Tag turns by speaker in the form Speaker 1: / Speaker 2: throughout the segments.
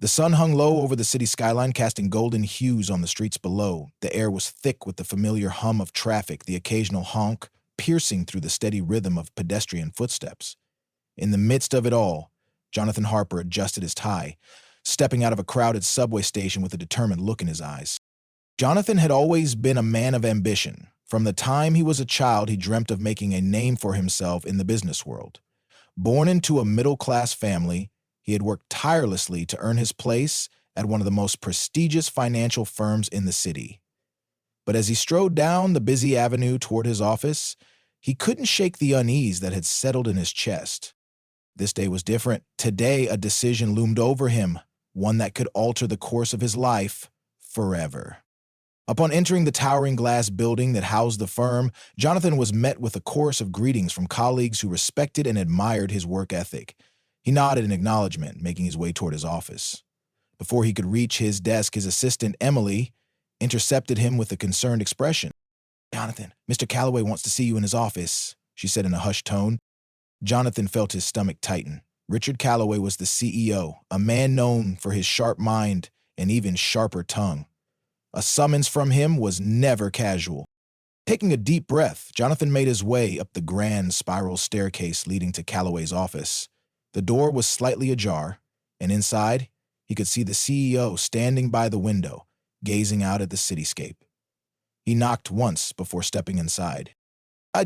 Speaker 1: The sun hung low over the city skyline, casting golden hues on the streets below. The air was thick with the familiar hum of traffic, the occasional honk piercing through the steady rhythm of pedestrian footsteps. In the midst of it all, Jonathan Harper adjusted his tie, stepping out of a crowded subway station with a determined look in his eyes. Jonathan had always been a man of ambition. From the time he was a child, he dreamt of making a name for himself in the business world. Born into a middle-class family, he had worked tirelessly to earn his place at one of the most prestigious financial firms in the city. But as he strode down the busy avenue toward his office, he couldn't shake the unease that had settled in his chest. This day was different. Today, a decision loomed over him, one that could alter the course of his life forever. Upon entering the towering glass building that housed the firm, Jonathan was met with a chorus of greetings from colleagues who respected and admired his work ethic. He nodded in acknowledgement, making his way toward his office. Before he could reach his desk, his assistant, Emily, intercepted him with a concerned expression. "Jonathan, Mr. Calloway wants to see you in his office," she said in a hushed tone. Jonathan felt his stomach tighten. Richard Calloway was the CEO, a man known for his sharp mind and even sharper tongue. A summons from him was never casual. Taking a deep breath, Jonathan made his way up the grand spiral staircase leading to Calloway's office. The door was slightly ajar, and inside, he could see the CEO standing by the window, gazing out at the cityscape. He knocked once before stepping inside.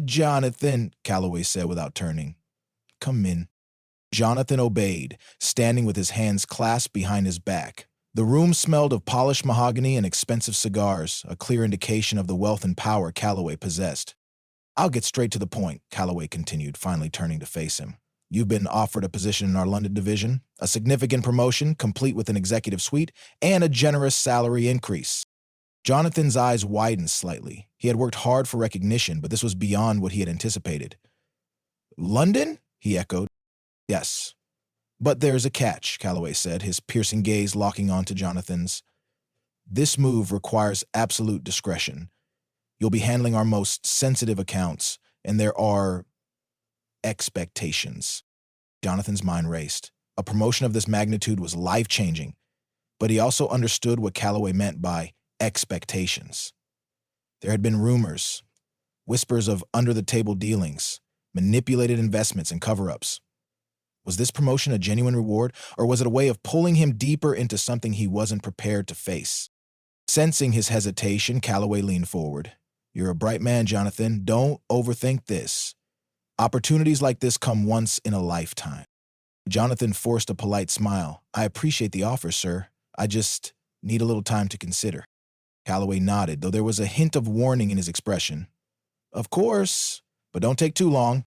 Speaker 1: Jonathan," Calloway said without turning. "Come in." Jonathan obeyed, standing with his hands clasped behind his back. The room smelled of polished mahogany and expensive cigars, a clear indication of the wealth and power Calloway possessed. "I'll get straight to the point," Calloway continued, finally turning to face him. "You've been offered a position in our London division, a significant promotion, complete with an executive suite, and a generous salary increase." Jonathan's eyes widened slightly. He had worked hard for recognition, but this was beyond what he had anticipated. "London?" he echoed. "Yes. But there's a catch," Calloway said, his piercing gaze locking onto Jonathan's. "This move requires absolute discretion. You'll be handling our most sensitive accounts, and there are expectations." Jonathan's mind raced. A promotion of this magnitude was life-changing, but he also understood what Calloway meant by expectations. There had been rumors, whispers of under-the-table dealings, manipulated investments, and cover-ups. Was this promotion a genuine reward, or was it a way of pulling him deeper into something he wasn't prepared to face? Sensing his hesitation, Calloway leaned forward. "You're a bright man, Jonathan. Don't overthink this. Opportunities like this come once in a lifetime." Jonathan forced a polite smile. "I appreciate the offer, sir. I just need a little time to consider." Calloway nodded, though there was a hint of warning in his expression. "Of course, but don't take too long."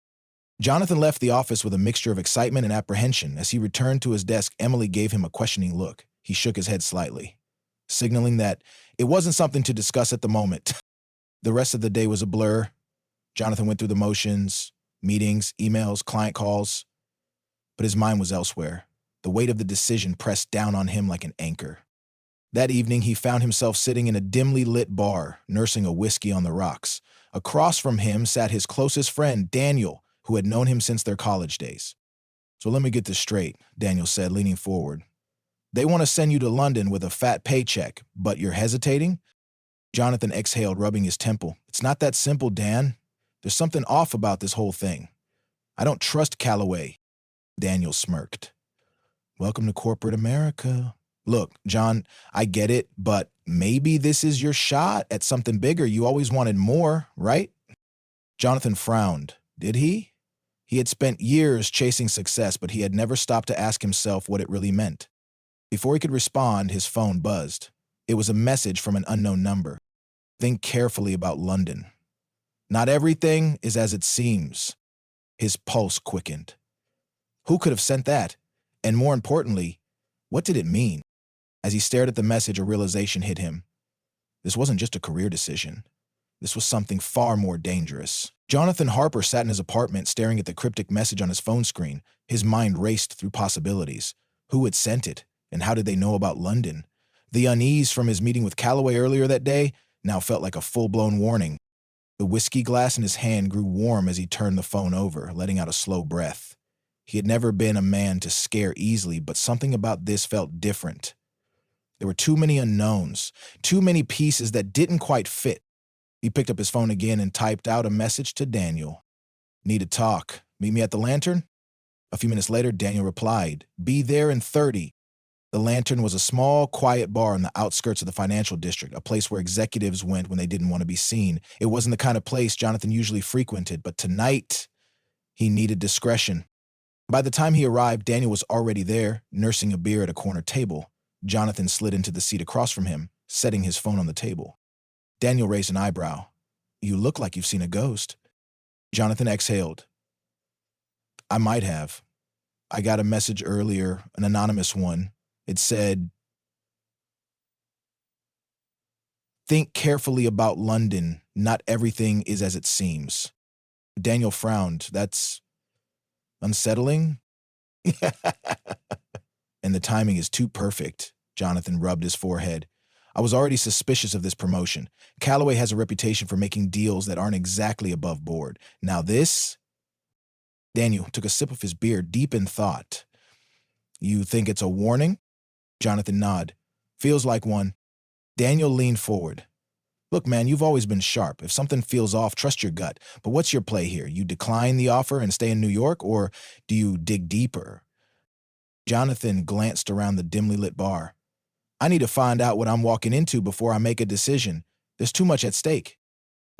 Speaker 1: Jonathan left the office with a mixture of excitement and apprehension. As he returned to his desk, Emily gave him a questioning look. He shook his head slightly, signaling that it wasn't something to discuss at the moment. The rest of the day was a blur. Jonathan went through the motions, meetings, emails, client calls, but his mind was elsewhere. The weight of the decision pressed down on him like an anchor. That evening, he found himself sitting in a dimly lit bar, nursing a whiskey on the rocks. Across from him sat his closest friend, Daniel, who had known him since their college days. "So let me get this straight," Daniel said, leaning forward. "They want to send you to London with a fat paycheck, but you're hesitating?" Jonathan exhaled, rubbing his temple. "It's not that simple, Dan. There's something off about this whole thing. I don't trust Calloway." Daniel smirked. "Welcome to corporate America." "Look, John, I get it, but maybe this is your shot at something bigger. You always wanted more, right?" Jonathan frowned. Did he? He had spent years chasing success, but he had never stopped to ask himself what it really meant. Before he could respond, his phone buzzed. It was a message from an unknown number. "Think carefully about London. Not everything is as it seems." His pulse quickened. Who could have sent that? And more importantly, what did it mean? As he stared at the message, a realization hit him. This wasn't just a career decision. This was something far more dangerous. Jonathan Harper sat in his apartment staring at the cryptic message on his phone screen. His mind raced through possibilities. Who had sent it? And how did they know about London? The unease from his meeting with Calloway earlier that day now felt like a full-blown warning. The whiskey glass in his hand grew warm as he turned the phone over, letting out a slow breath. He had never been a man to scare easily, but something about this felt different. There were too many unknowns, too many pieces that didn't quite fit. He picked up his phone again and typed out a message to Daniel. "Need to talk. Meet me at the Lantern?" A few minutes later, Daniel replied, "Be there in 30. The Lantern was a small, quiet bar on the outskirts of the financial district, a place where executives went when they didn't want to be seen. It wasn't the kind of place Jonathan usually frequented, but tonight he needed discretion. By the time he arrived, Daniel was already there, nursing a beer at a corner table. Jonathan slid into the seat across from him, setting his phone on the table. Daniel raised an eyebrow. "You look like you've seen a ghost." Jonathan exhaled. "I might have. I got a message earlier, an anonymous one. It said, 'Think carefully about London. Not everything is as it seems.'" Daniel frowned. "That's unsettling." "And the timing is too perfect." Jonathan rubbed his forehead. "I was already suspicious of this promotion. Callaway has a reputation for making deals that aren't exactly above board. Now this..." Daniel took a sip of his beer, deep in thought. "You think it's a warning?" Jonathan nodded. "Feels like one." Daniel leaned forward. "Look, man, you've always been sharp. If something feels off, trust your gut. But what's your play here? You decline the offer and stay in New York, or do you dig deeper?" Jonathan glanced around the dimly lit bar. "I need to find out what I'm walking into before I make a decision. There's too much at stake."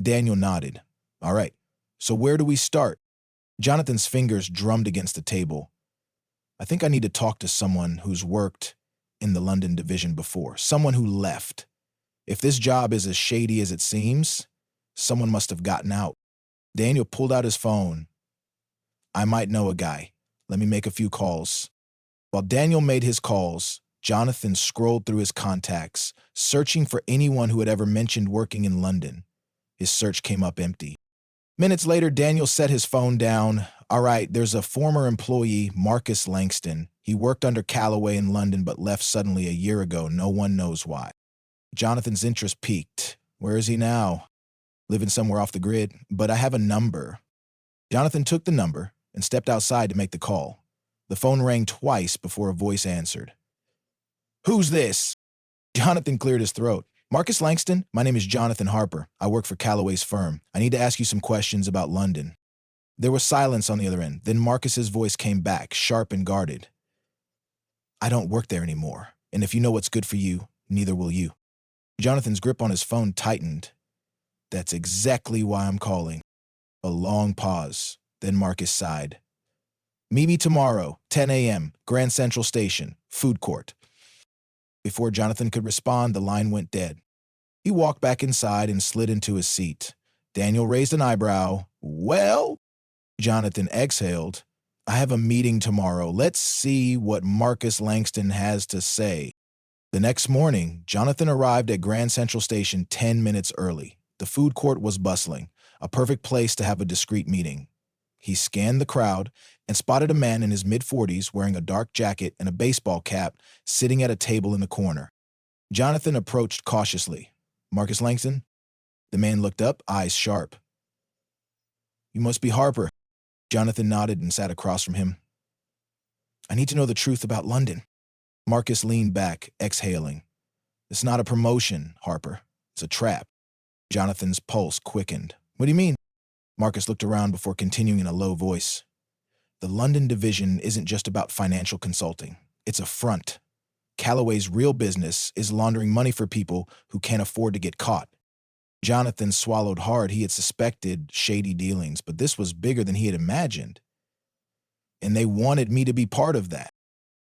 Speaker 1: Daniel nodded. "All right, so where do we start?" Jonathan's fingers drummed against the table. "I think I need to talk to someone who's worked in the London division before, someone who left. If this job is as shady as it seems, someone must have gotten out." Daniel pulled out his phone. "I might know a guy. Let me make a few calls." While Daniel made his calls, Jonathan scrolled through his contacts, searching for anyone who had ever mentioned working in London. His search came up empty. Minutes later, Daniel set his phone down. "All right, there's a former employee, Marcus Langston. He worked under Callaway in London but left suddenly a year ago. No one knows why." Jonathan's interest peaked. "Where is he now?" "Living somewhere off the grid, but I have a number." Jonathan took the number and stepped outside to make the call. The phone rang twice before a voice answered. "Who's this?" Jonathan cleared his throat. "Marcus Langston, my name is Jonathan Harper. I work for Callaway's firm. I need to ask you some questions about London." There was silence on the other end. Then Marcus's voice came back, sharp and guarded. "I don't work there anymore, and if you know what's good for you, neither will you." Jonathan's grip on his phone tightened. "That's exactly why I'm calling." A long pause. Then Marcus sighed. "Meet me tomorrow, 10 a.m., Grand Central Station, food court." Before Jonathan could respond, the line went dead. He walked back inside and slid into his seat. Daniel raised an eyebrow. "Well?" Jonathan exhaled. "I have a meeting tomorrow. Let's see what Marcus Langston has to say." The next morning, Jonathan arrived at Grand Central Station 10 minutes early. The food court was bustling, a perfect place to have a discreet meeting. He scanned the crowd and spotted a man in his mid-40s wearing a dark jacket and a baseball cap sitting at a table in the corner. Jonathan approached cautiously. "Marcus Langston?" The man looked up, eyes sharp. "You must be Harper." Jonathan nodded and sat across from him. "I need to know the truth about London." Marcus leaned back, exhaling. "It's not a promotion, Harper. It's a trap." Jonathan's pulse quickened. "What do you mean?" Marcus looked around before continuing in a low voice. "The London division isn't just about financial consulting. It's a front. Callaway's real business is laundering money for people who can't afford to get caught." Jonathan swallowed hard. He had suspected shady dealings, but this was bigger than he had imagined. "And they wanted me to be part of that."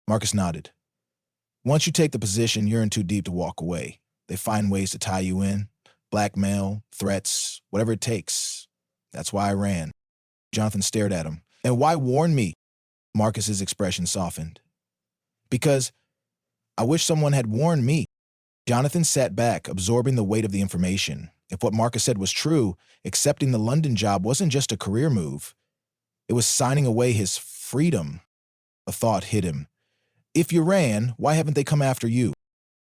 Speaker 1: Marcus nodded. "Once you take the position, you're in too deep to walk away. They find ways to tie you in. Blackmail, threats, whatever it takes. That's why I ran." Jonathan stared at him. "And why warn me?" Marcus's expression softened. "Because I wish someone had warned me." Jonathan sat back, absorbing the weight of the information. If what Marcus said was true, accepting the London job wasn't just a career move. It was signing away his freedom. A thought hit him. "If you ran, why haven't they come after you?"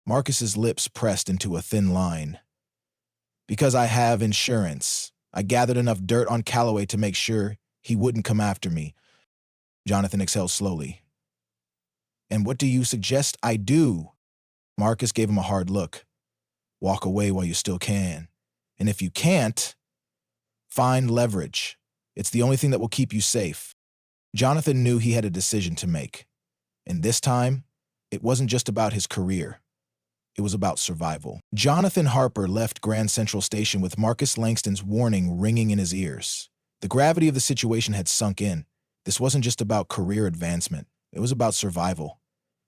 Speaker 1: Marcus's lips pressed into a thin line. "Because I have insurance. I gathered enough dirt on Callaway to make sure he wouldn't come after me. Jonathan exhaled slowly. And what do you suggest I do? Marcus gave him a hard look. Walk away while you still can. And if you can't, find leverage. It's the only thing that will keep you safe. Jonathan knew he had a decision to make. And this time, it wasn't just about his career. It was about survival. Jonathan Harper left Grand Central Station with Marcus Langston's warning ringing in his ears. The gravity of the situation had sunk in. This wasn't just about career advancement. It was about survival.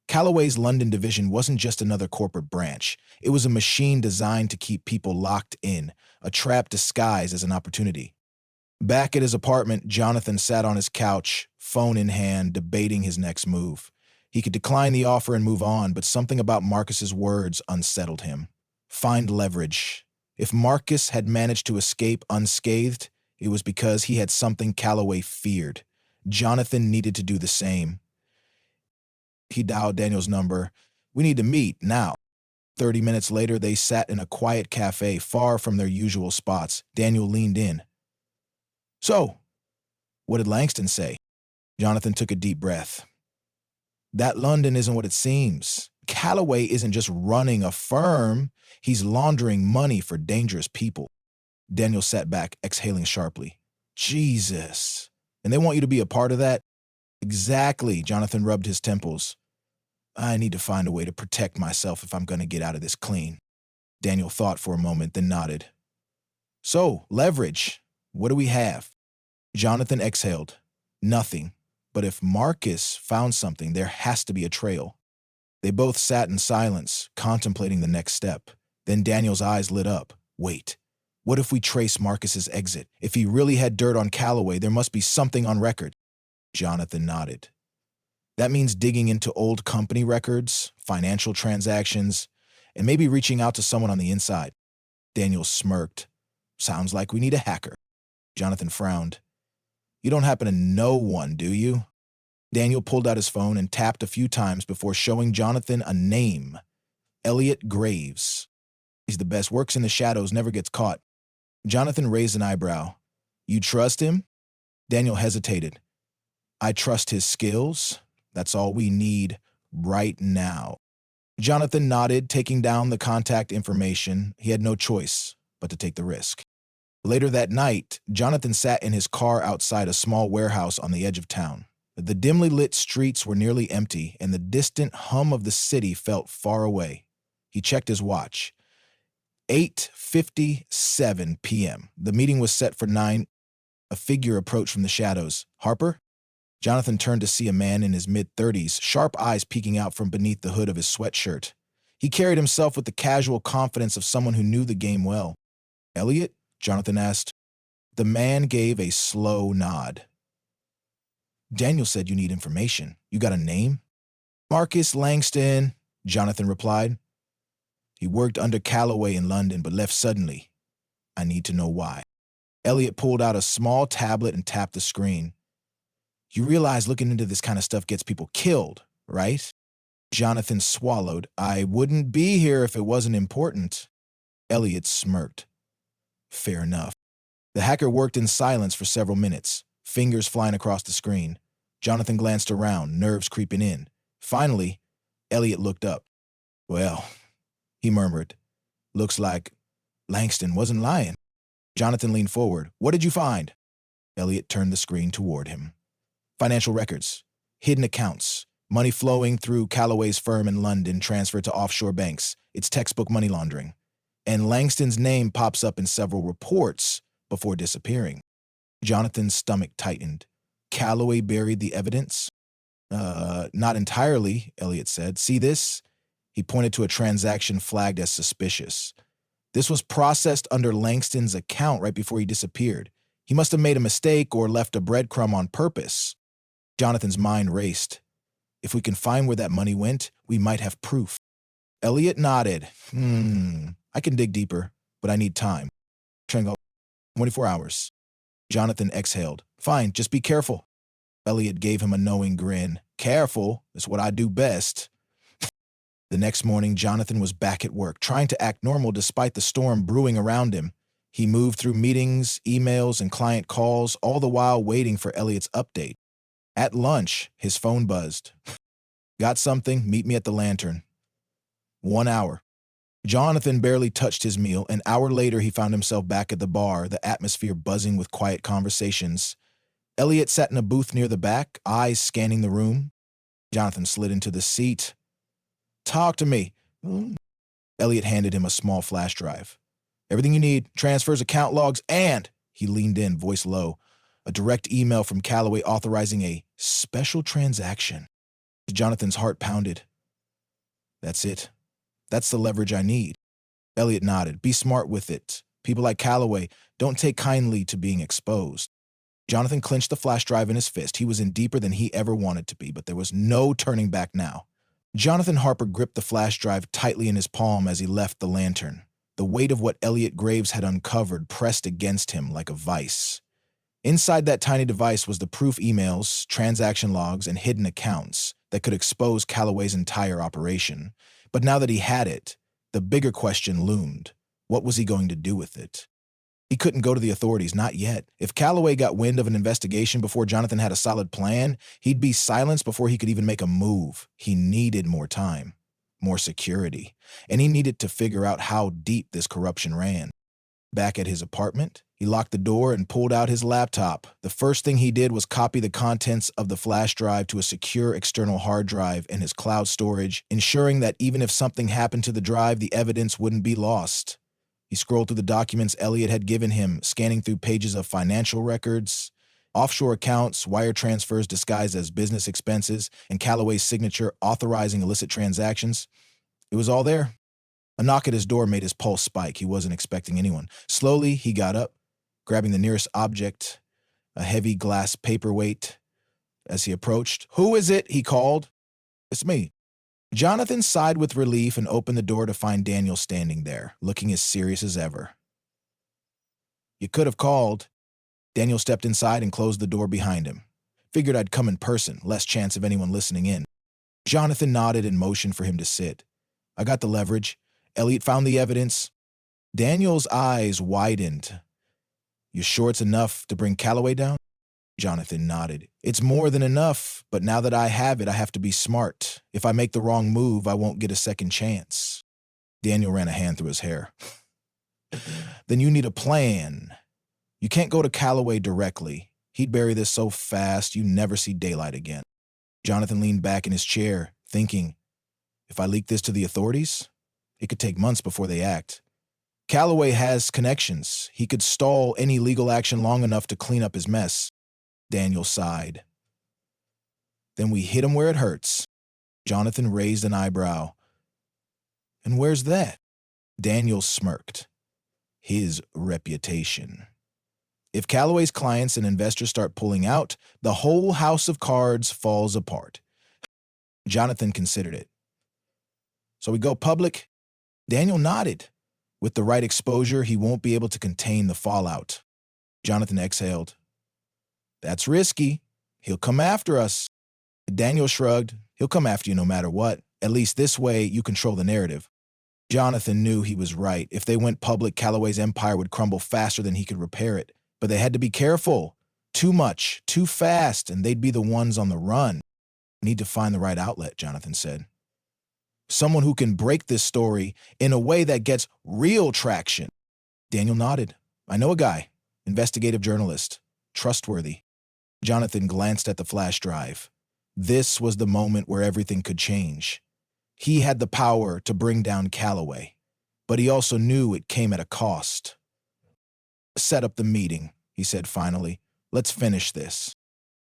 Speaker 1: Callaway's London division wasn't just another corporate branch. It was a machine designed to keep people locked in, a trap disguised as an opportunity. Back at his apartment, Jonathan sat on his couch, phone in hand, debating his next move. He could decline the offer and move on, but something about Marcus's words unsettled him. Find leverage. If Marcus had managed to escape unscathed, it was because he had something Callaway feared. Jonathan needed to do the same. He dialed Daniel's number. We need to meet now. 30 minutes later, they sat in a quiet cafe far from their usual spots. Daniel leaned in. So, what did Langston say? Jonathan took a deep breath. That London isn't what it seems. Callaway isn't just running a firm. He's laundering money for dangerous people. Daniel sat back, exhaling sharply. Jesus. And they want you to be a part of that? Exactly, Jonathan rubbed his temples. I need to find a way to protect myself if I'm going to get out of this clean. Daniel thought for a moment, then nodded. So, leverage. What do we have? Jonathan exhaled. Nothing. But if Marcus found something, there has to be a trail. They both sat in silence, contemplating the next step. Then Daniel's eyes lit up. Wait. What if we trace Marcus's exit? If he really had dirt on Callaway, there must be something on record. Jonathan nodded. That means digging into old company records, financial transactions, and maybe reaching out to someone on the inside. Daniel smirked. Sounds like we need a hacker. Jonathan frowned. You don't happen to know one, do you? Daniel pulled out his phone and tapped a few times before showing Jonathan a name. Elliot Graves. He's the best, works in the shadows, never gets caught. Jonathan raised an eyebrow. You trust him? Daniel hesitated. I trust his skills. That's all we need right now. Jonathan nodded, taking down the contact information. He had no choice but to take the risk. Later that night, Jonathan sat in his car outside a small warehouse on the edge of town. The dimly lit streets were nearly empty, and the distant hum of the city felt far away. He checked his watch. 8:57 p.m. The meeting was set for 9. A figure approached from the shadows. Harper? Jonathan turned to see a man in his mid-30s, sharp eyes peeking out from beneath the hood of his sweatshirt. He carried himself with the casual confidence of someone who knew the game well. Elliot? Jonathan asked. The man gave a slow nod. Daniel said you need information. You got a name? Marcus Langston, Jonathan replied. He worked under Callaway in London but left suddenly. I need to know why. Elliot pulled out a small tablet and tapped the screen. You realize looking into this kind of stuff gets people killed, right? Jonathan swallowed. I wouldn't be here if it wasn't important. Elliot smirked. Fair enough. The hacker worked in silence for several minutes, fingers flying across the screen. Jonathan glanced around, nerves creeping in. Finally, Elliot looked up. Well, he murmured. Looks like Langston wasn't lying. Jonathan leaned forward. What did you find? Elliot turned the screen toward him. Financial records, hidden accounts, money flowing through Callaway's firm in London transferred to offshore banks. It's textbook money laundering. And Langston's name pops up in several reports before disappearing. Jonathan's stomach tightened. Callaway buried the evidence? Not entirely, Elliot said. See this? He pointed to a transaction flagged as suspicious. This was processed under Langston's account right before he disappeared. He must have made a mistake or left a breadcrumb on purpose. Jonathan's mind raced. If we can find where that money went, we might have proof. Elliot nodded. I can dig deeper, but I need time. 24 hours. Jonathan exhaled. Fine, just be careful. Elliot gave him a knowing grin. Careful is what I do best. The next morning, Jonathan was back at work, trying to act normal despite the storm brewing around him. He moved through meetings, emails, and client calls, all the while waiting for Elliot's update. At lunch, his phone buzzed. Got something? Meet me at the Lantern. 1 hour. Jonathan barely touched his meal. An hour later, he found himself back at the bar, the atmosphere buzzing with quiet conversations. Elliot sat in a booth near the back, eyes scanning the room. Jonathan slid into the seat. Talk to me. Elliot handed him a small flash drive. Everything you need, transfers, account logs, and, he leaned in, voice low, a direct email from Calloway authorizing a special transaction. Jonathan's heart pounded. That's it. That's the leverage I need. Elliot nodded. Be smart with it. People like Calloway don't take kindly to being exposed. Jonathan clenched the flash drive in his fist. He was in deeper than he ever wanted to be, but there was no turning back now. Jonathan Harper gripped the flash drive tightly in his palm as he left the Lantern. The weight of what Elliot Graves had uncovered pressed against him like a vice. Inside that tiny device was the proof emails, transaction logs, and hidden accounts that could expose Calloway's entire operation. But now that he had it, the bigger question loomed. What was he going to do with it? He couldn't go to the authorities, not yet. If Calloway got wind of an investigation before Jonathan had a solid plan, he'd be silenced before he could even make a move. He needed more time, more security, and he needed to figure out how deep this corruption ran. Back at his apartment, he locked the door and pulled out his laptop. The first thing he did was copy the contents of the flash drive to a secure external hard drive in his cloud storage, ensuring that even if something happened to the drive, the evidence wouldn't be lost. He scrolled through the documents Elliot had given him, scanning through pages of financial records, offshore accounts, wire transfers disguised as business expenses, and Calloway's signature authorizing illicit transactions. It was all there. A knock at his door made his pulse spike. He wasn't expecting anyone. Slowly, he got up, grabbing the nearest object, a heavy glass paperweight. As he approached, "Who is it?" he called. "It's me." Jonathan sighed with relief and opened the door to find Daniel standing there, looking as serious as ever. "You could have called." Daniel stepped inside and closed the door behind him. "Figured I'd come in person, less chance of anyone listening in." Jonathan nodded and motioned for him to sit. "I got the leverage. Elliot found the evidence." Daniel's eyes widened. "You sure it's enough to bring Calloway down?" Jonathan nodded. "It's more than enough, but now that I have it, I have to be smart. If I make the wrong move, I won't get a second chance." Daniel ran a hand through his hair. "Then you need a plan. You can't go to Calloway directly. He'd bury this so fast you never see daylight again." Jonathan leaned back in his chair, thinking, if I leak this to the authorities, it could take months before they act. Calloway has connections. He could stall any legal action long enough to clean up his mess. Daniel sighed. "Then we hit him where it hurts." Jonathan raised an eyebrow. "And where's that?" Daniel smirked. "His reputation. If Calloway's clients and investors start pulling out, the whole house of cards falls apart." Jonathan considered it. "So we go public?" Daniel nodded. "With the right exposure, he won't be able to contain the fallout." Jonathan exhaled. "That's risky. He'll come after us." Daniel shrugged. "He'll come after you no matter what. At least this way you control the narrative." Jonathan knew he was right. If they went public, Calloway's empire would crumble faster than he could repair it. But they had to be careful. Too much, too fast, and they'd be the ones on the run. "Need to find the right outlet," Jonathan said. "Someone who can break this story in a way that gets real traction." Daniel nodded. "I know a guy. Investigative journalist. Trustworthy." Jonathan glanced at the flash drive. This was the moment where everything could change. He had the power to bring down Calloway, but he also knew it came at a cost. "Set up the meeting," he said finally. "Let's finish this."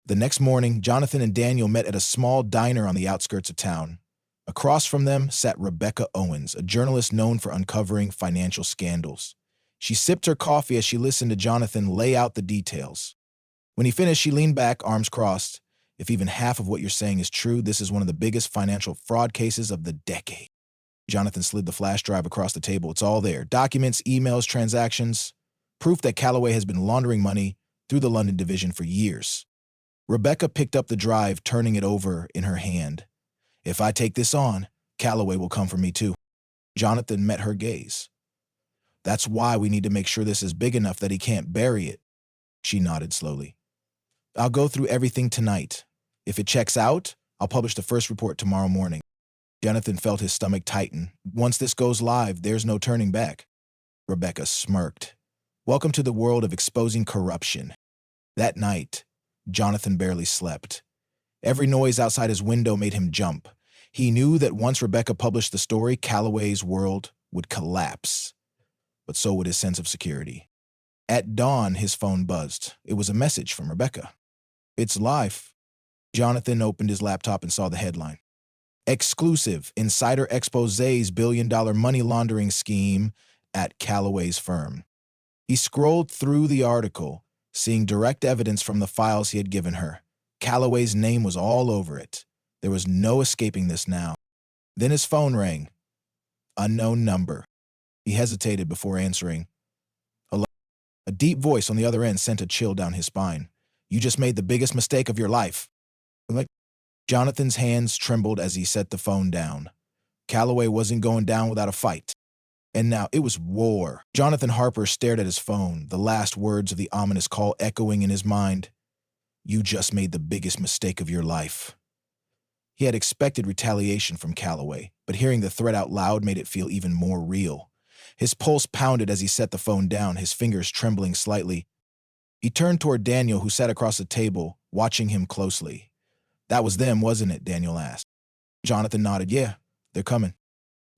Speaker 1: The next morning, Jonathan and Daniel met at a small diner on the outskirts of town. Across from them sat Rebecca Owens, a journalist known for uncovering financial scandals. She sipped her coffee as she listened to Jonathan lay out the details. When he finished, she leaned back, arms crossed. "If even half of what you're saying is true, this is one of the biggest financial fraud cases of the decade." Jonathan slid the flash drive across the table. "It's all there. Documents, emails, transactions. Proof that Calloway has been laundering money through the London division for years." Rebecca picked up the drive, turning it over in her hand. "If I take this on, Calloway will come for me too." Jonathan met her gaze. "That's why we need to make sure this is big enough that he can't bury it." She nodded slowly. "I'll go through everything tonight. If it checks out, I'll publish the first report tomorrow morning. Jonathan felt his stomach tighten. Once this goes live, there's no turning back. Rebecca smirked. Welcome to the world of exposing corruption. That night, Jonathan barely slept. Every noise outside his window made him jump. He knew that once Rebecca published the story, Calloway's world would collapse. But so would his sense of security. At dawn, his phone buzzed. It was a message from Rebecca. It's live. Jonathan opened his laptop and saw the headline. Exclusive, insider exposes billion-dollar money laundering scheme at Calloway's firm. He scrolled through the article, seeing direct evidence from the files he had given her. Calloway's name was all over it. There was no escaping this now. Then his phone rang. Unknown number. He hesitated before answering. Hello? A deep voice on the other end sent a chill down his spine. You just made the biggest mistake of your life. Jonathan's hands trembled as he set the phone down. Calloway wasn't going down without a fight. And now it was war. Jonathan Harper stared at his phone, the last words of the ominous call echoing in his mind. You just made the biggest mistake of your life. He had expected retaliation from Calloway, but hearing the threat out loud made it feel even more real. His pulse pounded as he set the phone down, his fingers trembling slightly. He turned toward Daniel, who sat across the table, watching him closely. That was them, wasn't it? Daniel asked. Jonathan nodded. Yeah, they're coming.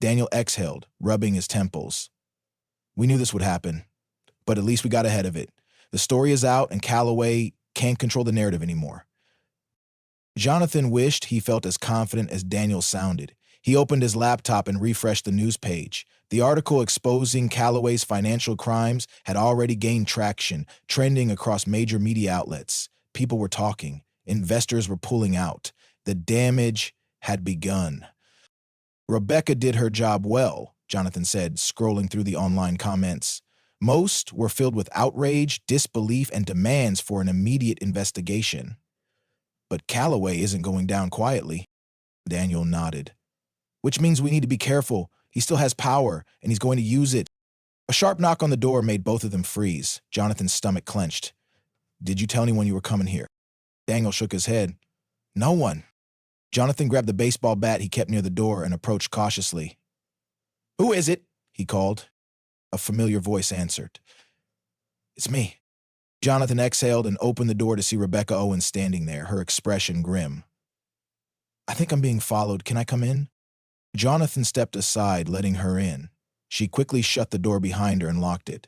Speaker 1: Daniel exhaled, rubbing his temples. We knew this would happen, but at least we got ahead of it. The story is out, and Calloway can't control the narrative anymore. Jonathan wished he felt as confident as Daniel sounded. He opened his laptop and refreshed the news page. The article exposing Calloway's financial crimes had already gained traction, trending across major media outlets. People were talking. Investors were pulling out. The damage had begun. Rebecca did her job well, Jonathan said, scrolling through the online comments. Most were filled with outrage, disbelief, and demands for an immediate investigation. But Calloway isn't going down quietly. Daniel nodded. Which means we need to be careful. He still has power, and he's going to use it. A sharp knock on the door made both of them freeze. Jonathan's stomach clenched. Did you tell anyone you were coming here? Daniel shook his head. No one. Jonathan grabbed the baseball bat he kept near the door and approached cautiously. Who is it? He called. A familiar voice answered. It's me. Jonathan exhaled and opened the door to see Rebecca Owens standing there, her expression grim. I think I'm being followed. Can I come in? Jonathan stepped aside, letting her in. She quickly shut the door behind her and locked it.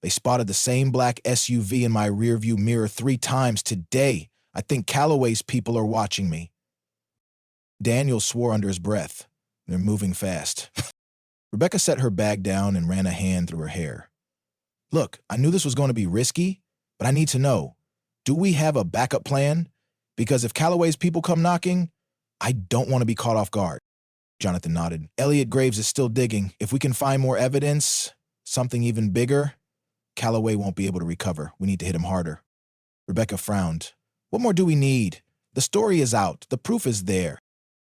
Speaker 1: They spotted the same black SUV in my rearview mirror 3 times today. I think Calloway's people are watching me. Daniel swore under his breath. They're moving fast. Rebecca set her bag down and ran a hand through her hair. Look, I knew this was going to be risky, but I need to know, do we have a backup plan? Because if Calloway's people come knocking, I don't want to be caught off guard. Jonathan nodded. Elliot Graves is still digging. If we can find more evidence, something even bigger, Calloway won't be able to recover. We need to hit him harder. Rebecca frowned. What more do we need? The story is out. The proof is there.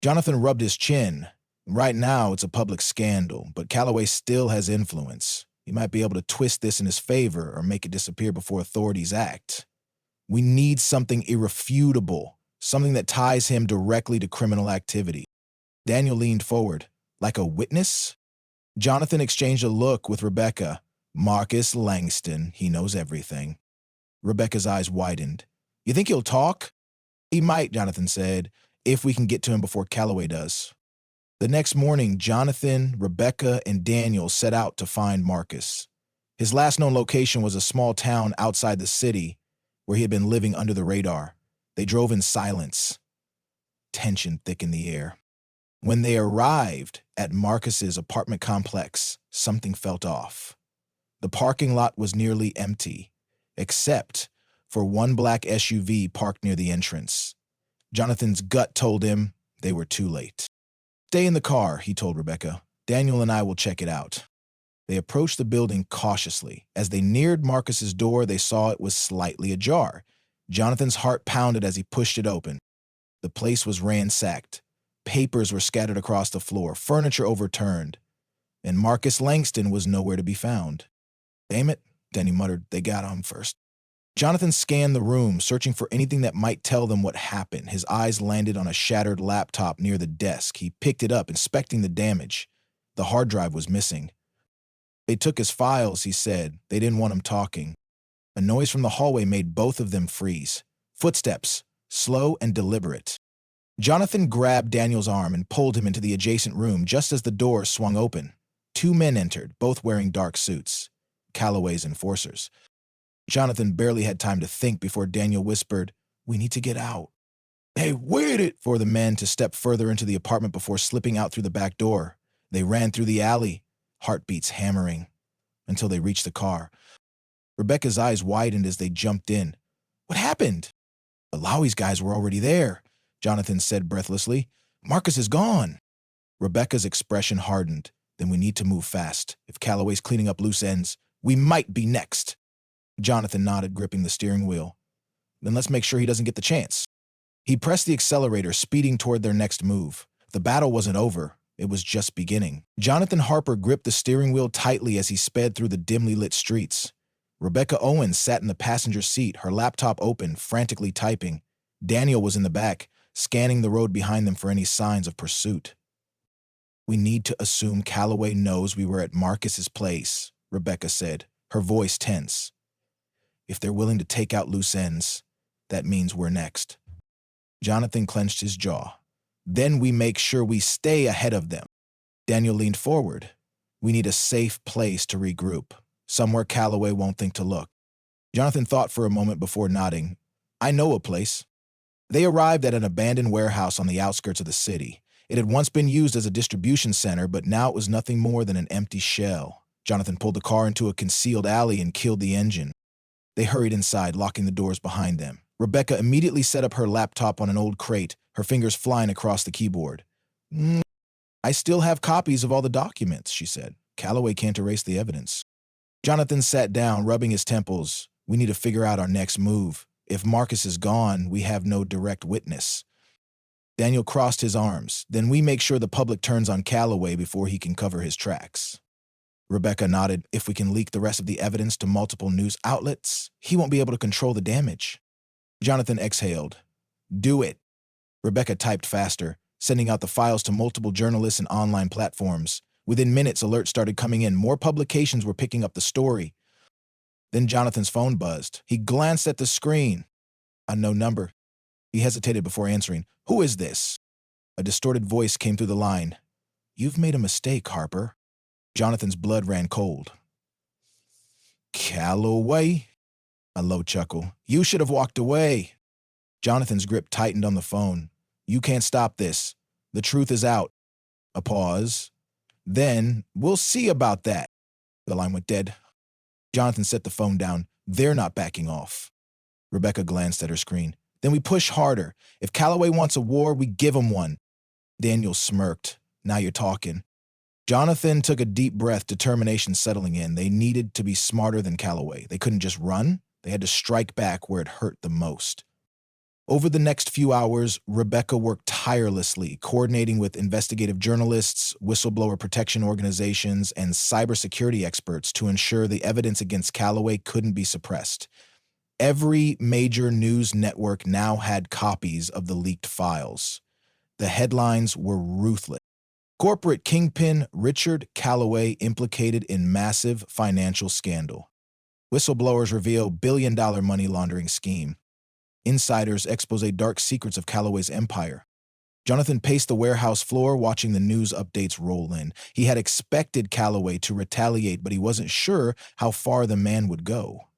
Speaker 1: Jonathan rubbed his chin. Right now, it's a public scandal, but Calloway still has influence. He might be able to twist this in his favor or make it disappear before authorities act. We need something irrefutable, something that ties him directly to criminal activity. Daniel leaned forward. Like a witness? Jonathan exchanged a look with Rebecca. Marcus Langston, he knows everything. Rebecca's eyes widened. You think he'll talk? He might, Jonathan said, if we can get to him before Calloway does. The next morning, Jonathan, Rebecca, and Daniel set out to find Marcus. His last known location was a small town outside the city where he had been living under the radar. They drove in silence. Tension thickened the air. When they arrived at Marcus's apartment complex, something felt off. The parking lot was nearly empty, except for one black SUV parked near the entrance. Jonathan's gut told him they were too late. Stay in the car, he told Rebecca. Daniel and I will check it out. They approached the building cautiously. As they neared Marcus's door, they saw it was slightly ajar. Jonathan's heart pounded as he pushed it open. The place was ransacked. Papers were scattered across the floor, furniture overturned, and Marcus Langston was nowhere to be found. Damn it, Danny muttered. They got him first. Jonathan scanned the room, searching for anything that might tell them what happened. His eyes landed on a shattered laptop near the desk. He picked it up, inspecting the damage. The hard drive was missing. They took his files, he said. They didn't want him talking. A noise from the hallway made both of them freeze. Footsteps, slow and deliberate. Jonathan grabbed Daniel's arm and pulled him into the adjacent room just as the door swung open. Two men entered, both wearing dark suits. Calloway's enforcers. Jonathan barely had time to think before Daniel whispered, "We need to get out." They waited for the men to step further into the apartment before slipping out through the back door. They ran through the alley, heartbeats hammering, until they reached the car. Rebecca's eyes widened as they jumped in. "What happened?" "The Loweys guys were already there," Jonathan said breathlessly. "Marcus is gone." Rebecca's expression hardened. "Then we need to move fast. If Calloway's cleaning up loose ends, we might be next." Jonathan nodded, gripping the steering wheel. "Then let's make sure he doesn't get the chance." He pressed the accelerator, speeding toward their next move. The battle wasn't over. It was just beginning. Jonathan Harper gripped the steering wheel tightly as he sped through the dimly lit streets. Rebecca Owens sat in the passenger seat, her laptop open, frantically typing. Daniel was in the back, scanning the road behind them for any signs of pursuit. "We need to assume Calloway knows we were at Marcus's place," Rebecca said, her voice tense. "If they're willing to take out loose ends, that means we're next." Jonathan clenched his jaw. "Then we make sure we stay ahead of them." Daniel leaned forward. "We need a safe place to regroup, somewhere Calloway won't think to look." Jonathan thought for a moment before nodding. "I know a place." They arrived at an abandoned warehouse on the outskirts of the city. It had once been used as a distribution center, but now it was nothing more than an empty shell. Jonathan pulled the car into a concealed alley and killed the engine. They hurried inside, locking the doors behind them. Rebecca immediately set up her laptop on an old crate, her fingers flying across the keyboard. "I still have copies of all the documents," she said. "Calloway can't erase the evidence." Jonathan sat down, rubbing his temples. "We need to figure out our next move. If Marcus is gone, we have no direct witness." Daniel crossed his arms. "Then we make sure the public turns on Calloway before he can cover his tracks." Rebecca nodded. "If we can leak the rest of the evidence to multiple news outlets, he won't be able to control the damage." Jonathan exhaled. "Do it." Rebecca typed faster, sending out the files to multiple journalists and online platforms. Within minutes, alerts started coming in. More publications were picking up the story. Then Jonathan's phone buzzed. He glanced at the screen. Unknown number. He hesitated before answering. "Who is this?" A distorted voice came through the line. "You've made a mistake, Harper." Jonathan's blood ran cold. "Calloway?" A low chuckle. "You should have walked away." Jonathan's grip tightened on the phone. "You can't stop this. The truth is out." A pause. Then, "We'll see about that." The line went dead. Jonathan set the phone down. "They're not backing off." Rebecca glanced at her screen. "Then we push harder. If Calloway wants a war, we give him one." Daniel smirked. "Now you're talking." Jonathan took a deep breath, determination settling in. They needed to be smarter than Calloway. They couldn't just run. They had to strike back where it hurt the most. Over the next few hours, Rebecca worked tirelessly, coordinating with investigative journalists, whistleblower protection organizations, and cybersecurity experts to ensure the evidence against Calloway couldn't be suppressed. Every major news network now had copies of the leaked files. The headlines were ruthless. Corporate kingpin Richard Calloway implicated in massive financial scandal. Whistleblowers reveal billion-dollar money laundering scheme. Insiders expose dark secrets of Calloway's empire. Jonathan paced the warehouse floor, watching the news updates roll in. He had expected Calloway to retaliate, but he wasn't sure how far the man would go.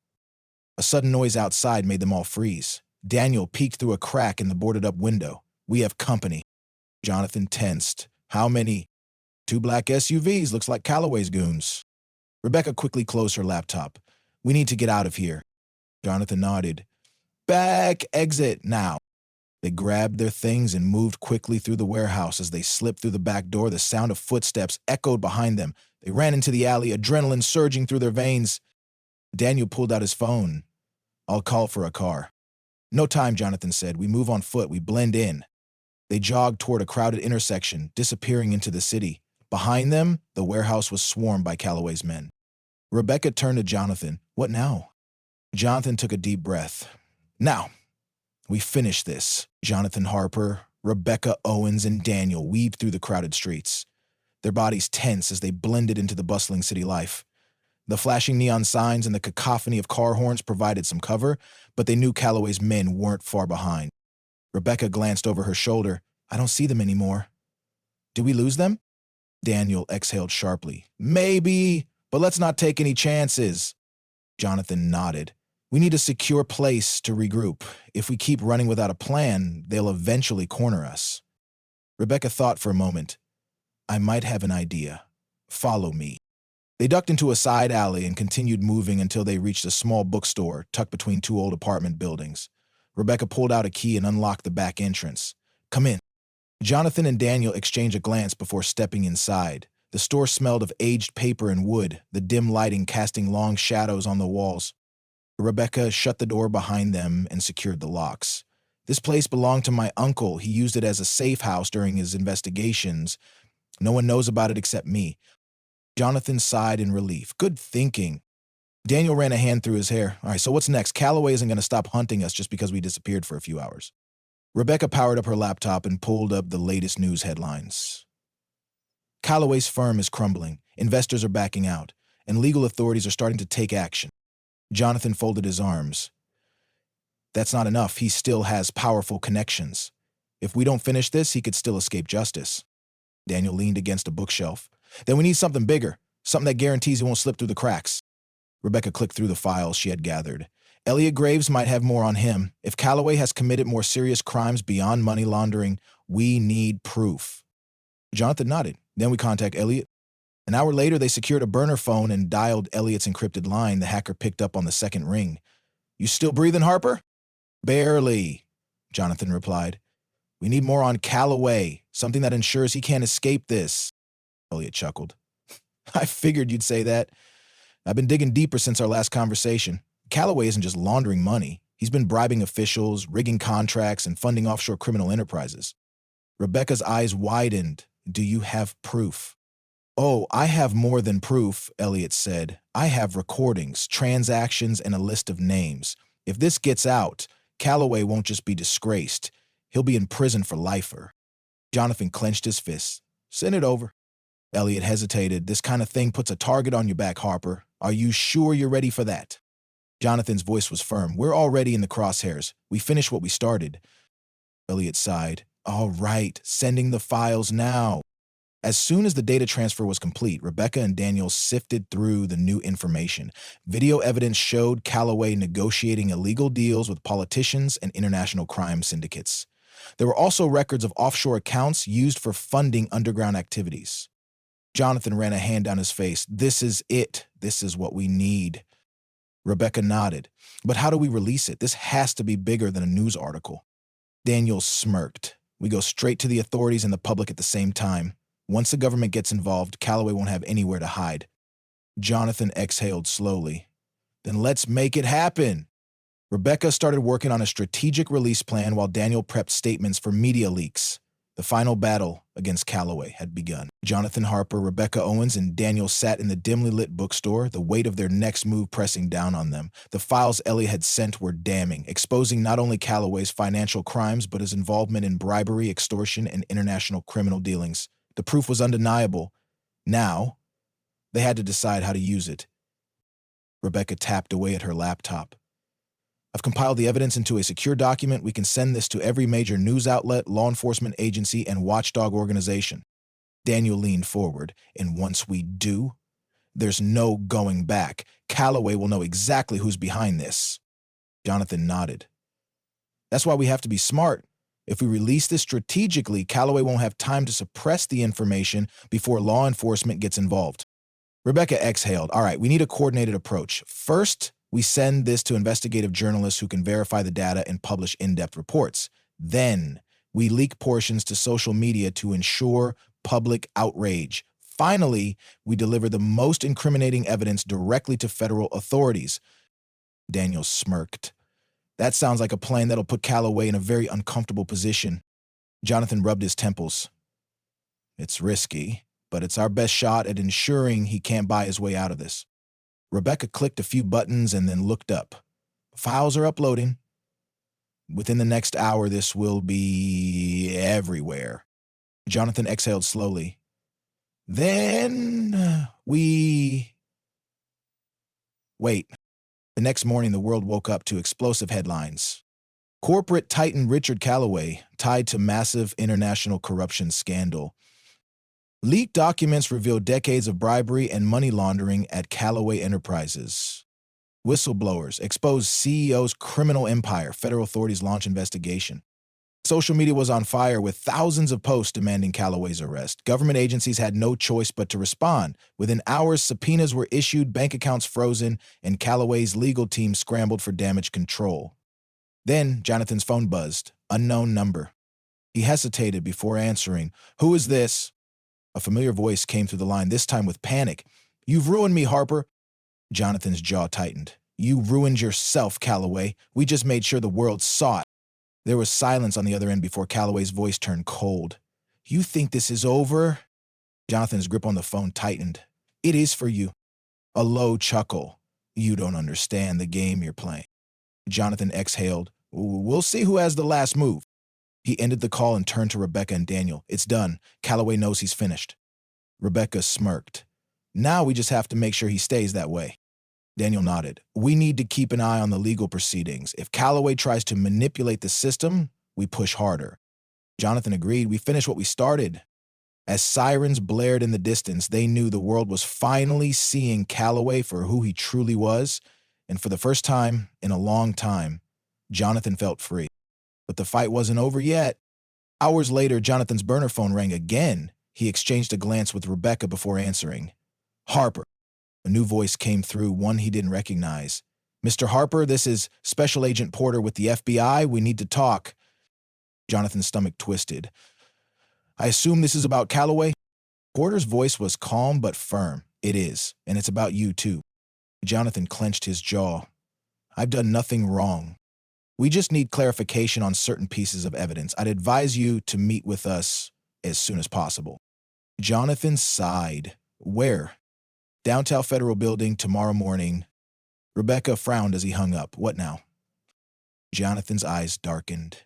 Speaker 1: A sudden noise outside made them all freeze. Daniel peeked through a crack in the boarded-up window. "We have company." Jonathan tensed. "How many?" "Two black SUVs, looks like Calloway's goons." Rebecca quickly closed her laptop. "We need to get out of here." Jonathan nodded. "Back exit now." They grabbed their things and moved quickly through the warehouse. As they slipped through the back door, the sound of footsteps echoed behind them. They ran into the alley, adrenaline surging through their veins. Daniel pulled out his phone. "I'll call for a car." "No time," Jonathan said. "We move on foot. We blend in." They jogged toward a crowded intersection, disappearing into the city. Behind them, the warehouse was swarmed by Calloway's men. Rebecca turned to Jonathan. "What now?" Jonathan took a deep breath. Now, we finish this. Jonathan Harper, Rebecca Owens, and Daniel weaved through the crowded streets, their bodies tense as they blended into the bustling city life. The flashing neon signs and the cacophony of car horns provided some cover, but they knew Calloway's men weren't far behind. Rebecca glanced over her shoulder. I don't see them anymore. Did we lose them? Daniel exhaled sharply. Maybe, but let's not take any chances. Jonathan nodded. We need a secure place to regroup. If we keep running without a plan, they'll eventually corner us. Rebecca thought for a moment. I might have an idea. Follow me. They ducked into a side alley and continued moving until they reached a small bookstore tucked between two old apartment buildings. Rebecca pulled out a key and unlocked the back entrance. Come in. Jonathan and Daniel exchanged a glance before stepping inside. The store smelled of aged paper and wood, the dim lighting casting long shadows on the walls. Rebecca shut the door behind them and secured the locks. This place belonged to my uncle. He used it as a safe house during his investigations. No one knows about it except me. Jonathan sighed in relief. Good thinking. Daniel ran a hand through his hair. All right, so what's next? Calloway isn't going to stop hunting us just because we disappeared for a few hours. Rebecca powered up her laptop and pulled up the latest news headlines. Calloway's firm is crumbling, investors are backing out, and legal authorities are starting to take action. Jonathan folded his arms. That's not enough. He still has powerful connections. If we don't finish this, he could still escape justice. Daniel leaned against a bookshelf. Then we need something bigger, something that guarantees he won't slip through the cracks. Rebecca clicked through the files she had gathered. Elliot Graves might have more on him. If Calloway has committed more serious crimes beyond money laundering, we need proof. Jonathan nodded. Then we contact Elliot. An hour later, they secured a burner phone and dialed Elliot's encrypted line. The hacker picked up on the second ring. You still breathing, Harper? Barely, Jonathan replied. We need more on Calloway, something that ensures he can't escape this. Elliot chuckled. I figured you'd say that. I've been digging deeper since our last conversation. Calloway isn't just laundering money. He's been bribing officials, rigging contracts, and funding offshore criminal enterprises. Rebecca's eyes widened. Do you have proof? Oh, I have more than proof, Elliot said. I have recordings, transactions, and a list of names. If this gets out, Calloway won't just be disgraced. He'll be in prison for lifer. Jonathan clenched his fists. Send it over. Elliot hesitated. This kind of thing puts a target on your back, Harper. Are you sure you're ready for that? Jonathan's voice was firm. We're already in the crosshairs. We finished what we started. Elliot sighed. All right, sending the files now. As soon as the data transfer was complete, Rebecca and Daniel sifted through the new information. Video evidence showed Calloway negotiating illegal deals with politicians and international crime syndicates. There were also records of offshore accounts used for funding underground activities. Jonathan ran a hand down his face. This is it. This is what we need. Rebecca nodded. But how do we release it? This has to be bigger than a news article. Daniel smirked. We go straight to the authorities and the public at the same time. Once the government gets involved, Calloway won't have anywhere to hide. Jonathan exhaled slowly. Then let's make it happen. Rebecca started working on a strategic release plan while Daniel prepped statements for media leaks. The final battle against Calloway had begun. Jonathan Harper, Rebecca Owens, and Daniel sat in the dimly lit bookstore, the weight of their next move pressing down on them. The files Elliot had sent were damning, exposing not only Calloway's financial crimes, but his involvement in bribery, extortion, and international criminal dealings. The proof was undeniable. Now, they had to decide how to use it. Rebecca tapped away at her laptop. I've compiled the evidence into a secure document. We can send this to every major news outlet, law enforcement agency, and watchdog organization. Daniel leaned forward, and once we do, there's no going back. Calloway will know exactly who's behind this. Jonathan nodded. That's why we have to be smart. If we release this strategically, Calloway won't have time to suppress the information before law enforcement gets involved. Rebecca exhaled. All right, we need a coordinated approach. First, we send this to investigative journalists who can verify the data and publish in-depth reports. Then, we leak portions to social media to ensure public outrage. Finally, we deliver the most incriminating evidence directly to federal authorities. Daniel smirked. That sounds like a plan that'll put Calloway in a very uncomfortable position. Jonathan rubbed his temples. It's risky, but it's our best shot at ensuring he can't buy his way out of this. Rebecca clicked a few buttons and then looked up. Files are uploading. Within the next hour, this will be everywhere. Jonathan exhaled slowly. Then we... Wait. The next morning, the world woke up to explosive headlines. Corporate titan Richard Callaway tied to massive international corruption scandal. Leaked documents reveal decades of bribery and money laundering at Callaway Enterprises. Whistleblowers expose CEO's criminal empire. Federal authorities launch investigation. Social media was on fire with thousands of posts demanding Callaway's arrest. Government agencies had no choice but to respond. Within hours, subpoenas were issued, bank accounts frozen, and Callaway's legal team scrambled for damage control. Then Jonathan's phone buzzed. Unknown number. He hesitated before answering. "Who is this?" A familiar voice came through the line, this time with panic. "You've ruined me, Harper." Jonathan's jaw tightened. "You ruined yourself, Callaway. We just made sure the world saw it." There was silence on the other end before Callaway's voice turned cold. "You think this is over?" Jonathan's grip on the phone tightened. "It is for you." A low chuckle. "You don't understand the game you're playing." Jonathan exhaled. "We'll see who has the last move." He ended the call and turned to Rebecca and Daniel. "It's done. Callaway knows he's finished." Rebecca smirked. "Now we just have to make sure he stays that way." Daniel nodded. "We need to keep an eye on the legal proceedings. If Callaway tries to manipulate the system, we push harder." Jonathan agreed. "We finish what we started." As sirens blared in the distance, they knew the world was finally seeing Callaway for who he truly was, and for the first time in a long time, Jonathan felt free. But the fight wasn't over yet. Hours later, Jonathan's burner phone rang again. He exchanged a glance with Rebecca before answering. "Harper." A new voice came through, one he didn't recognize. "Mr. Harper, this is Special Agent Porter with the FBI. We need to talk." Jonathan's stomach twisted. "I assume this is about Callaway?" Porter's voice was calm but firm. "It is, and it's about you too." Jonathan clenched his jaw. "I've done nothing wrong. We just need clarification on certain pieces of evidence. I'd advise you to meet with us as soon as possible." Jonathan sighed. "Where?" "Downtown Federal Building tomorrow morning." Rebecca frowned as he hung up. "What now?" Jonathan's eyes darkened.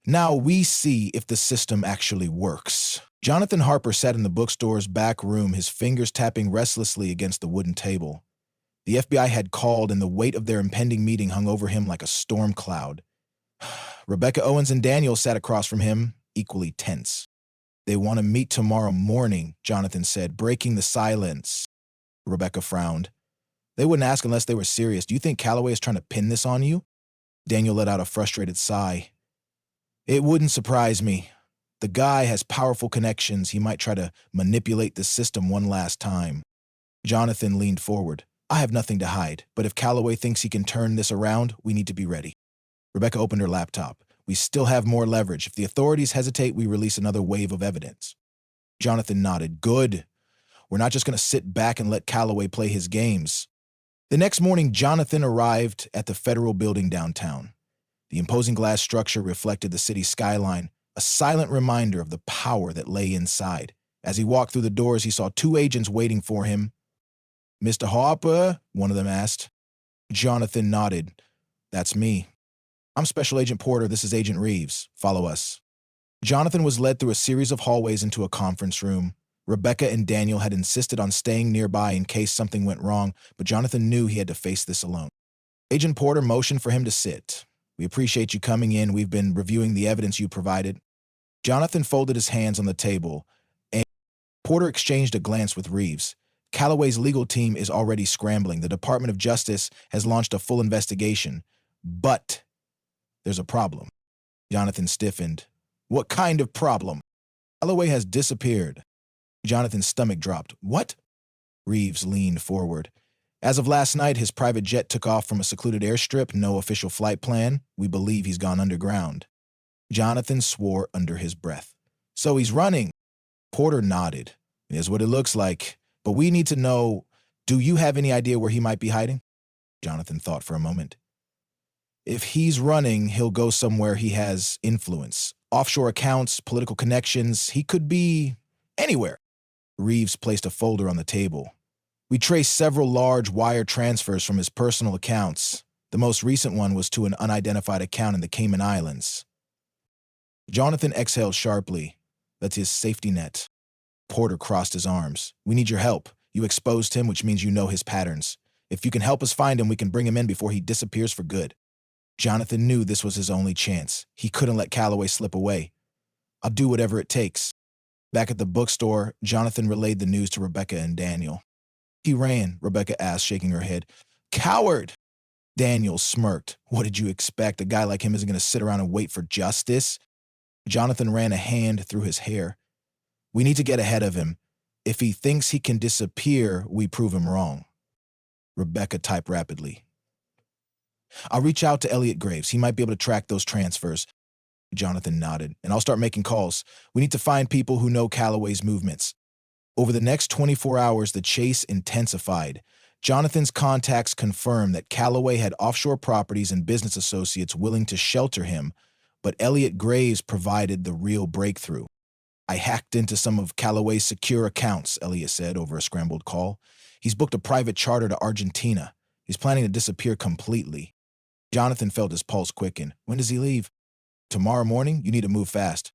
Speaker 1: "Now we see if the system actually works." Jonathan Harper sat in the bookstore's back room, his fingers tapping restlessly against the wooden table. The FBI had called, and the weight of their impending meeting hung over him like a storm cloud. Rebecca Owens and Daniel sat across from him, equally tense. "They want to meet tomorrow morning," Jonathan said, breaking the silence. Rebecca frowned. "They wouldn't ask unless they were serious. Do you think Callaway is trying to pin this on you?" Daniel let out a frustrated sigh. "It wouldn't surprise me. The guy has powerful connections. He might try to manipulate the system one last time." Jonathan leaned forward. "I have nothing to hide, but if Callaway thinks he can turn this around, we need to be ready." Rebecca opened her laptop. "We still have more leverage. If the authorities hesitate, we release another wave of evidence." Jonathan nodded. "Good. We're not just going to sit back and let Callaway play his games." The next morning, Jonathan arrived at the Federal Building downtown. The imposing glass structure reflected the city's skyline, a silent reminder of the power that lay inside. As he walked through the doors, he saw two agents waiting for him. "Mr. Harper?" one of them asked. Jonathan nodded. "That's me." "I'm Special Agent Porter. This is Agent Reeves. Follow us." Jonathan was led through a series of hallways into a conference room. Rebecca and Daniel had insisted on staying nearby in case something went wrong, but Jonathan knew he had to face this alone. Agent Porter motioned for him to sit. "We appreciate you coming in. We've been reviewing the evidence you provided." Jonathan folded his hands on the table, and Porter exchanged a glance with Reeves. "Callaway's legal team is already scrambling. The Department of Justice has launched a full investigation. But there's a problem." Jonathan stiffened. "What kind of problem?" "Callaway has disappeared." Jonathan's stomach dropped. "What?" Reeves leaned forward. "As of last night, his private jet took off from a secluded airstrip, no official flight plan. We believe he's gone underground." Jonathan swore under his breath. "So he's running." Porter nodded. "Is what it looks like. But we need to know, do you have any idea where he might be hiding?" Jonathan thought for a moment. "If he's running, he'll go somewhere he has influence. Offshore accounts, political connections. He could be anywhere." Reeves placed a folder on the table. "We traced several large wire transfers from his personal accounts. The most recent one was to an unidentified account in the Cayman Islands. Jonathan exhaled sharply. That's his safety net. Porter crossed his arms. We need your help. You exposed him, which means you know his patterns. If you can help us find him, we can bring him in before he disappears for good. Jonathan knew this was his only chance. He couldn't let Calloway slip away. I'll do whatever it takes. Back at the bookstore, Jonathan relayed the news to Rebecca and Daniel. He ran, Rebecca asked, shaking her head. Coward! Daniel smirked. What did you expect? A guy like him isn't going to sit around and wait for justice? Jonathan ran a hand through his hair. We need to get ahead of him. If he thinks he can disappear, we prove him wrong. Rebecca typed rapidly. I'll reach out to Elliot Graves. He might be able to track those transfers. Jonathan nodded. And I'll start making calls. We need to find people who know Calloway's movements. Over the next 24 hours, the chase intensified. Jonathan's contacts confirmed that Calloway had offshore properties and business associates willing to shelter him, but Elliot Graves provided the real breakthrough. I hacked into some of Calloway's secure accounts, Elliot said over a scrambled call. He's booked a private charter to Argentina. He's planning to disappear completely. Jonathan felt his pulse quicken. When does he leave? Tomorrow morning? You need to move fast.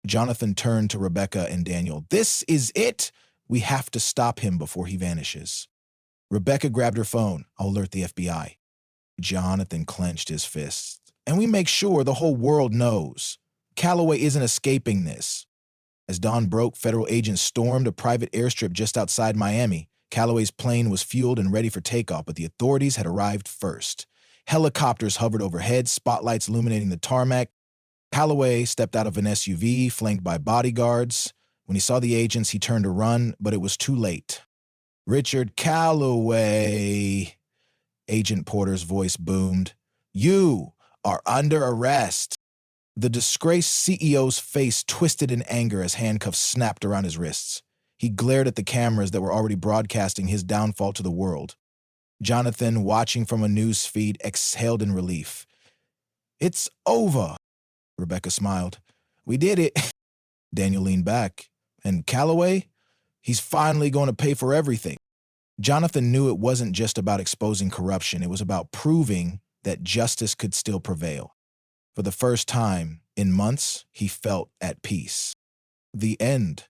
Speaker 1: Jonathan turned to Rebecca and Daniel. This is it! We have to stop him before he vanishes. Rebecca grabbed her phone. I'll alert the FBI. Jonathan clenched his fists. And we make sure the whole world knows. Calloway isn't escaping this. As dawn broke, federal agents stormed a private airstrip just outside Miami. Calloway's plane was fueled and ready for takeoff, but the authorities had arrived first. Helicopters hovered overhead, spotlights illuminating the tarmac. Calloway stepped out of an SUV, flanked by bodyguards. When he saw the agents, he turned to run, but it was too late. Richard Calloway, Agent Porter's voice boomed. You are under arrest. The disgraced CEO's face twisted in anger as handcuffs snapped around his wrists. He glared at the cameras that were already broadcasting his downfall to the world. Jonathan, watching from a news feed, exhaled in relief. It's over, Rebecca smiled. We did it. Daniel leaned back. And Calloway? He's finally going to pay for everything. Jonathan knew it wasn't just about exposing corruption. It was about proving that justice could still prevail. For the first time in months, he felt at peace. The end.